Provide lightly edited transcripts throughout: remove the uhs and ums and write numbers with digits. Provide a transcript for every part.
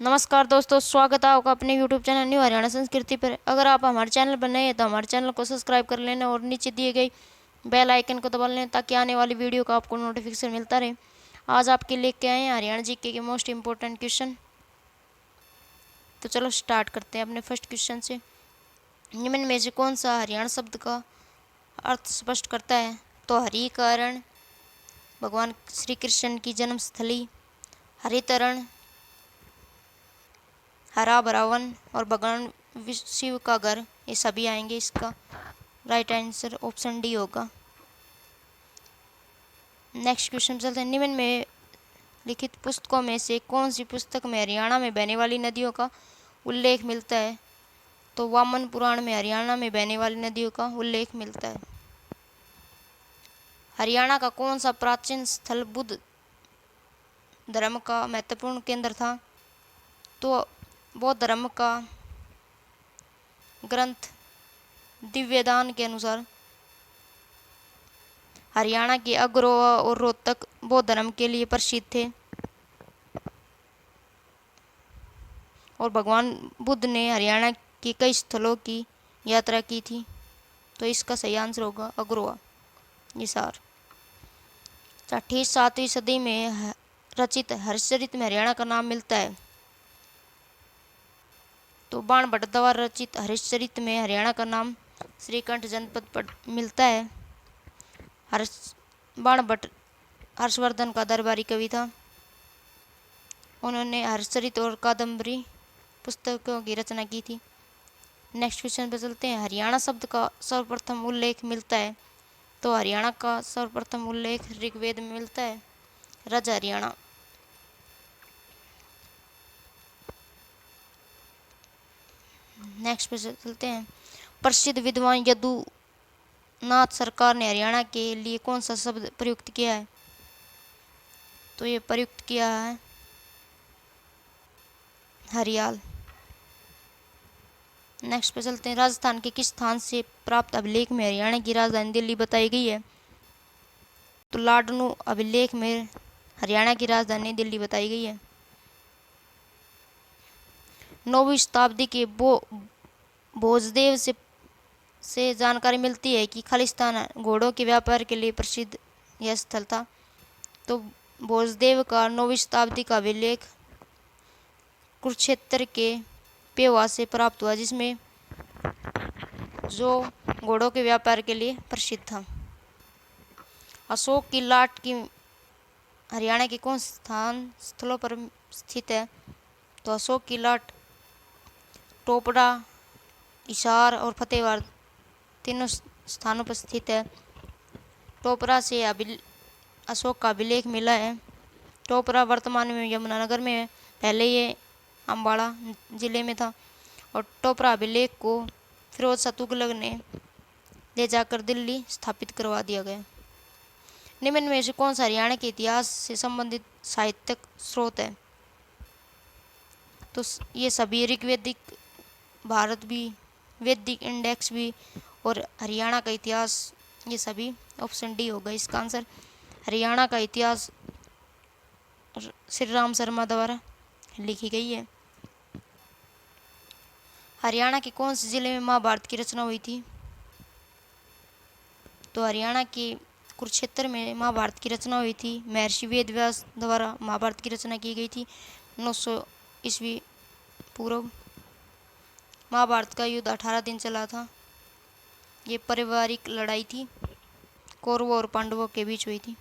नमस्कार दोस्तों, स्वागत है आपका अपने YouTube चैनल न्यू हरियाणा संस्कृति पर। अगर आप हमारे चैनल पर नए हैं तो हमारे चैनल को सब्सक्राइब कर लेना और नीचे दिए गई बेल आइकन को दबा लेना ताकि आने वाली वीडियो का आपको नोटिफिकेशन मिलता रहे। आज आपके लेके आए हैं हरियाणा जीके के मोस्ट इम्पोर्टेंट क्वेश्चन। तो चलो स्टार्ट करते हैं अपने फर्स्ट क्वेश्चन से। निम्न में से कौन सा हरियाणा शब्द का अर्थ स्पष्ट करता है? तो हरिकरण, भगवान श्री कृष्ण की जन्मस्थली, हरितरण, हरा भरा वन और भगवान शिव का घर, ये सभी आएंगे। इसका राइट आंसर ऑप्शन डी होगा। नेक्स्ट क्वेश्चन चलते हैं। निम्न में लिखित पुस्तकों में से कौन सी पुस्तक में हरियाणा में बहने वाली नदियों का उल्लेख मिलता है? तो वामन पुराण में हरियाणा में बहने वाली नदियों का उल्लेख मिलता है। हरियाणा का कौन सा प्राचीन स्थल बुद्ध धर्म का महत्वपूर्ण केंद्र था? तो बौद्ध धर्म का ग्रंथ दिव्यदान के अनुसार हरियाणा के अग्रोहा और रोहतक बौद्ध धर्म के लिए प्रसिद्ध थे और भगवान बुद्ध ने हरियाणा के कई स्थलों की यात्रा की थी। तो इसका सही आंसर होगा अग्रोहा, हिसार। 6वीं-7वीं सदी में रचित हर्षचरित में हरियाणा का नाम मिलता है। तो बाणभट्ट द्वारा रचित हर्षचरित में हरियाणा का नाम श्रीकंठ जनपद पर मिलता है। बाणभट्ट हर्षवर्धन का दरबारी कवि था। उन्होंने हर्षचरित और कादम्बरी पुस्तकों की रचना की थी। नेक्स्ट क्वेश्चन पे चलते हैं। हरियाणा शब्द का सर्वप्रथम उल्लेख मिलता है। तो हरियाणा का सर्वप्रथम उल्लेख ऋग्वेद में मिलता है, रज हरियाणा। नेक्स्ट पे चलते हैं। प्रसिद्ध विद्वान यदुनाथ सरकार ने हरियाणा के लिए कौन सा शब्द प्रयुक्त किया है? तो ये प्रयुक्त किया है हरियाल। नेक्स्ट पे चलते हैं। राजस्थान के किस स्थान से प्राप्त अभिलेख में हरियाणा की राजधानी दिल्ली बताई गई है? तो लाडनू अभिलेख में हरियाणा की राजधानी दिल्ली बताई गई है। 9वीं शताब्दी के भोजदेव से जानकारी मिलती है कि खालिस्तान घोड़ों के व्यापार के लिए प्रसिद्ध यह स्थल था। तो भोजदेव का 9वीं शताब्दी का अभिलेख कुरुक्षेत्र के पेवा से प्राप्त हुआ, जिसमें जो घोड़ों के व्यापार के लिए प्रसिद्ध था। अशोक की लाट की हरियाणा के कौन स्थलों पर स्थित है? तो अशोक की लाट टोपड़ा, हिसार और फतेहबाद तीनों स्थानों पर स्थित है। टोपरा से अशोक का अभिलेख मिला है। टोपरा वर्तमान में यमुनानगर में है, पहले ये अम्बाड़ा जिले में था। और टोपरा अभिलेख को फिरोज शाह तुगलक ने ले जाकर दिल्ली स्थापित करवा दिया गया। निम्न में से कौन सा हरियाणा के इतिहास से संबंधित साहित्यिक स्रोत है? तो ये सभी ऋग्वेदिक, भारत भी, वैदिक इंडेक्स भी और हरियाणा का इतिहास, ये सभी ऑप्शन डी होगा इसका आंसर। हरियाणा का इतिहास श्री राम शर्मा द्वारा लिखी गई है। हरियाणा के कौन से जिले में महाभारत की रचना हुई थी? तो हरियाणा के कुरुक्षेत्र में महाभारत की रचना हुई थी। महर्षि वेदव्यास द्वारा महाभारत की रचना की गई थी 900 ईस्वी पूर्व। महाभारत का युद्ध 18 दिन चला था। ये पारिवारिक लड़ाई थी, कौरवों और पांडवों के बीच हुई थी।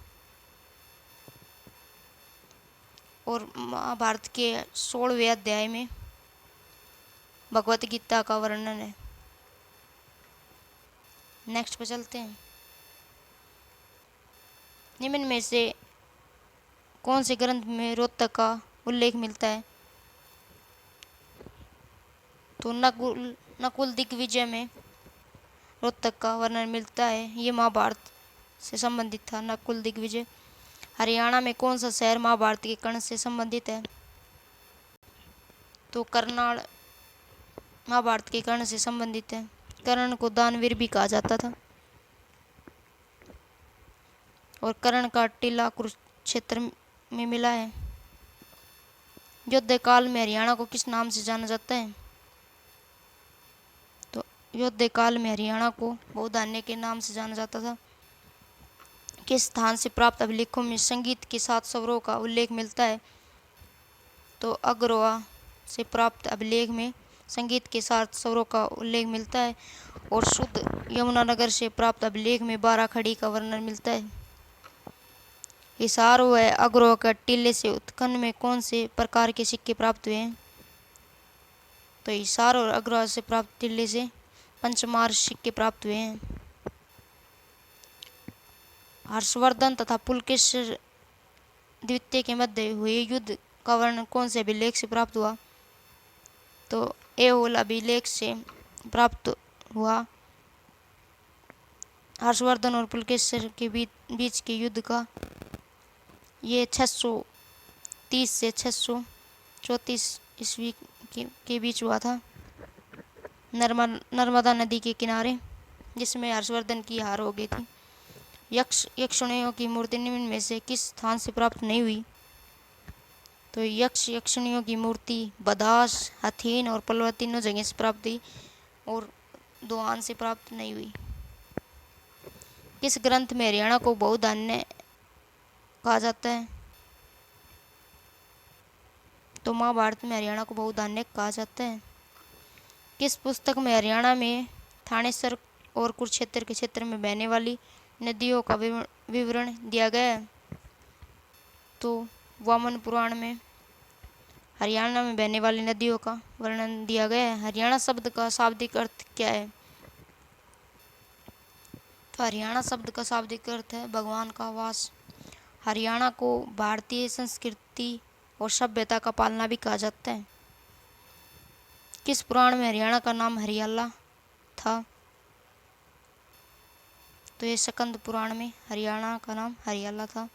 और महाभारत के 16वें अध्याय में भगवत गीता का वर्णन है। नेक्स्ट पे चलते हैं। निम्न में से कौन से ग्रंथ में रोहतक का उल्लेख मिलता है? तो नकुल दिग्विजय में रोहतक का वर्णन मिलता है। ये महाभारत से संबंधित था, नकुल दिग्विजय। हरियाणा में कौन सा शहर महाभारत के कर्ण से संबंधित है? तो करनाल महाभारत के कर्ण से संबंधित है। कर्ण को दानवीर भी कहा जाता था और कर्ण का टीला कुरुक्षेत्र में मिला है। युद्ध काल में हरियाणा को किस नाम से जाना जाता है? तो युद्ध काल में हरियाणा को बहुधान्य के नाम से जाना जाता था। किस स्थान से प्राप्त अभिलेखों में संगीत के साथ स्वरों का उल्लेख मिलता है? तो अग्रवा से प्राप्त अभिलेख में संगीत के साथ स्वरों का उल्लेख मिलता है। और शुद्ध यमुनानगर से प्राप्त अभिलेख में 12 खड़ी का वर्णन मिलता है। हिसार व अग्रवा का टीले से उत्खनन में कौन से प्रकार के सिक्के प्राप्त हुए हैं? तो हिसार और अग्रवा से प्राप्त टीले से पंचमार सिक्के प्राप्त हुए हैं। हर्षवर्धन तथा पुलकेशिर द्वितीय के मध्य हुए युद्ध का वर्णन कौन से अभिलेख से प्राप्त हुआ? तो एहोल अभिलेख से प्राप्त हुआ। हर्षवर्धन और पुलकेशिर के बीच के युद्ध का ये 630 से 634 ईस्वी के बीच हुआ था, नर्मदा नदी के किनारे, जिसमें हर्षवर्धन की हार हो गई थी। यक्षिणियों की मूर्ति निम्न में से किस स्थान से प्राप्त नहीं हुई? तो यक्षिणियों की मूर्ति बदास, हथीन और पलवल तीनों जगह से प्राप्त हुई और दोआन से प्राप्त नहीं हुई। किस ग्रंथ में हरियाणा को बहुधान्य कहा जाता है? तो महाभारत में हरियाणा को बहुधान्य कहा जाता है। किस पुस्तक में हरियाणा में थानेसर और कुरुक्षेत्र के क्षेत्र में बहने वाली नदियों का विवरण दिया गया है? तो वामन पुराण में हरियाणा में बहने वाली नदियों का वर्णन दिया गया है। हरियाणा शब्द का शाब्दिक अर्थ क्या है? तो हरियाणा शब्द का शाब्दिक अर्थ है भगवान का वास। हरियाणा को भारतीय संस्कृति और सभ्यता का पालना भी कहा जाता है। किस पुराण में हरियाणा का नाम हरियाला था? तो ये स्कंद पुराण में हरियाणा का नाम हरियाला था।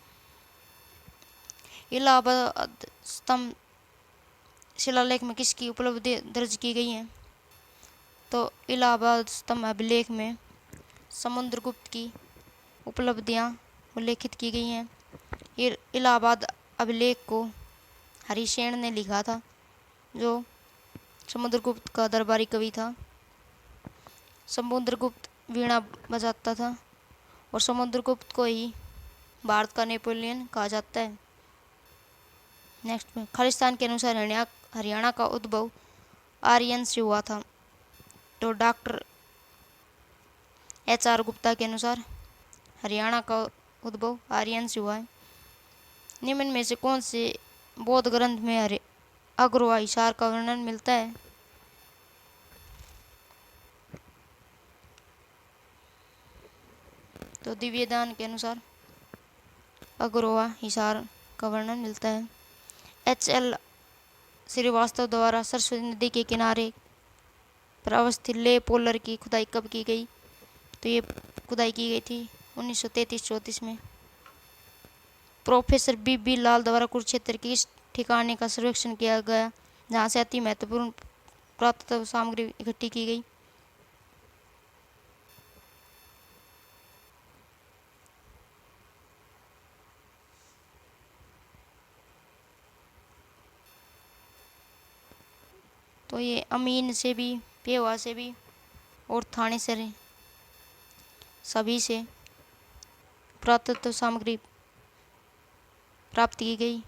इलाहाबाद स्तंभ शिलालेख में किसकी उपलब्धि दर्ज की गई है? तो इलाहाबाद स्तंभ अभिलेख में समुद्रगुप्त की उपलब्धियां उल्लेखित की गई हैं। इलाहाबाद अभिलेख को हरिसेन ने लिखा था, जो समुद्रगुप्त का दरबारी कवि था। समुद्रगुप्त वीणा बजाता था और समुद्रगुप्त को ही भारत का नेपोलियन कहा जाता है। नेक्स्ट में खालिस्तान के अनुसार हरियाणा का उद्भव आर्यन से हुआ था। तो डॉक्टर HR गुप्ता के अनुसार हरियाणा का उद्भव आर्यन से हुआ है। निम्न में से कौन से बौद्ध ग्रंथ में अग्रवा हिसार का वर्णन मिलता है? तो दिव्यदान के अनुसार अग्रवा हिसार का वर्णन मिलता है। HL श्रीवास्तव द्वारा सरस्वती नदी के किनारे पर अवस्थित ले पोलर की खुदाई कब की गई? तो ये खुदाई की गई थी 1933-34 में। प्रोफेसर BB लाल द्वारा कुरुक्षेत्र के इस ठिकाने का सर्वेक्षण किया गया जहाँ से अति महत्वपूर्ण पुरातत्व सामग्री इकट्ठी की गई? तो ये अमीन से भी, पेवा से भी और थाने से सभी से पुरातत्व सामग्री प्राप्त की गई।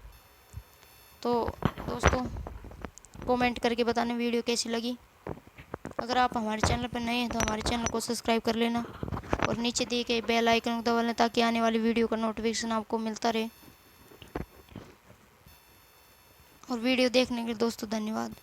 तो दोस्तों कमेंट करके बताना वीडियो कैसी लगी। अगर आप हमारे चैनल पर नए हैं तो हमारे चैनल को सब्सक्राइब कर लेना और नीचे दिए गए बेल आइकन को दबा लें ताकि आने वाली वीडियो का नोटिफिकेशन आपको मिलता रहे। और वीडियो देखने के लिए दोस्तों धन्यवाद।